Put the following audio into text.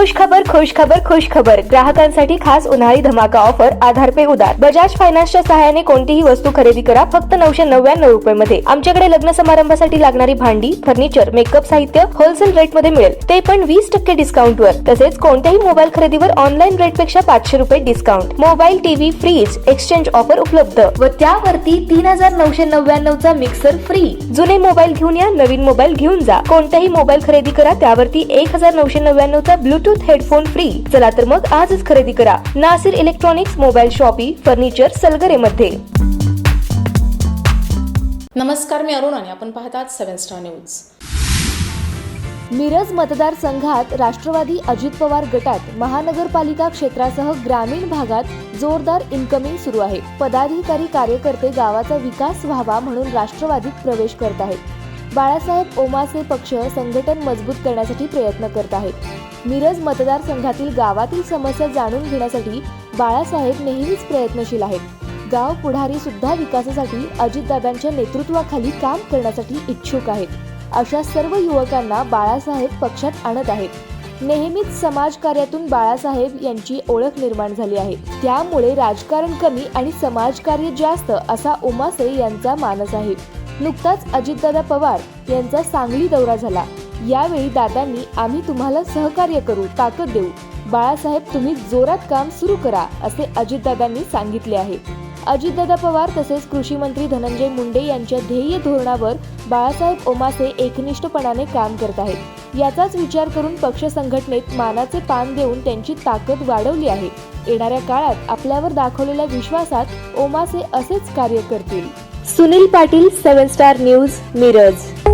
खुश खबर ग्राहकांसाठी खास उन्हाळी धमाका ऑफर आधार पे उधार बजाज फायनान्सच्या सहाय्याने कोणतीही वस्तू खरेदी करा फक्त 999 रुपये मध्ये। आमच्याकडे लग्न समारंभासाठी लागणारी भांडी, फर्निचर, मेकअप साहित्य होलसेल रेट मध्ये मिळेल, ते पण 20% डिस्काउंट वर। तसेच कोणत्याही मोबाईल खरेदीवर ऑनलाईन रेट पेक्षा 500 रुपये discount. Mobile, TV, fridge exchange offer उपलब्ध व त्यावरती 3999 चा मिक्सर फ्री। जुने मोबाईल घेऊन या, नवीन मोबाईल घेऊन जा। कोणताही मोबाईल खरेदी करा त्यावरती 1999 चा ब्लूटूथ हेडफोन फ्री। चला तर मग आजच खरेदी करा Nasir electronics, mobile shoppe, furniture, Salgare मध्ये। नमस्कार, मी अरुण आणि आपण पाहतात 7 स्टार न्यूज। मिरज मतदारसंघात राष्ट्रवादी अजित पवार गटात महानगरपालिका क्षेत्रासह ग्रामीण भागात जोरदार इनकमिंग सुरू आहे। पदाधिकारी, कार्यकर्ते गावाचा विकास व्हावा म्हणून राष्ट्रवादीत प्रवेश करत आहेत। बाळासाहेब ओमासे पक्ष संघटन मजबूत करण्यासाठी प्रयत्न करत आहेत। मिरज मतदारसंघातील गावातील समस्या जाणून घेण्यासाठी बाळासाहेब नेहमीच प्रयत्नशील आहेत। गाव पुढारी सुद्धा विकासासाठी अजितदादांच्या नेतृत्वाखाली काम करण्यासाठी इच्छुक आहेत। अशा सर्व युवकांना बाळासाहेब पक्षात आणत आहेत। नेहमीच समाजकार्यातून बाळासाहेब यांची ओळख निर्माण झाली आहे, त्यामुळे राजकारण कमी आणि समाजकार्य जास्त असा ओमासे यांचा मानस आहे। नुकताच अजितदादा पवार यांचा सांगली दौरा झाला। यावेळी दादांनी आम्ही तुम्हाला सहकार्य करू, ताकद देऊ, बाळासाहेब तुम्ही जोरात काम सुरू करा असे अजितदादांनी सांगितले आहे। अजितदादा पवार तसेच कृषी मंत्री धनंजय मुंडे यांच्या ध्येय धोरणावर बाळासाहेब ओमासे एकनिष्ठपणाने काम करत आहेत। याचाच विचार करून पक्ष संघटनेत मानाचे पान देऊन त्यांची ताकद वाढवली आहे। येणाऱ्या काळात आपल्यावर दाखवलेल्या विश्वासात ओमासे असेच कार्य करतील। Sunil Patil, 7 star news, Miraj.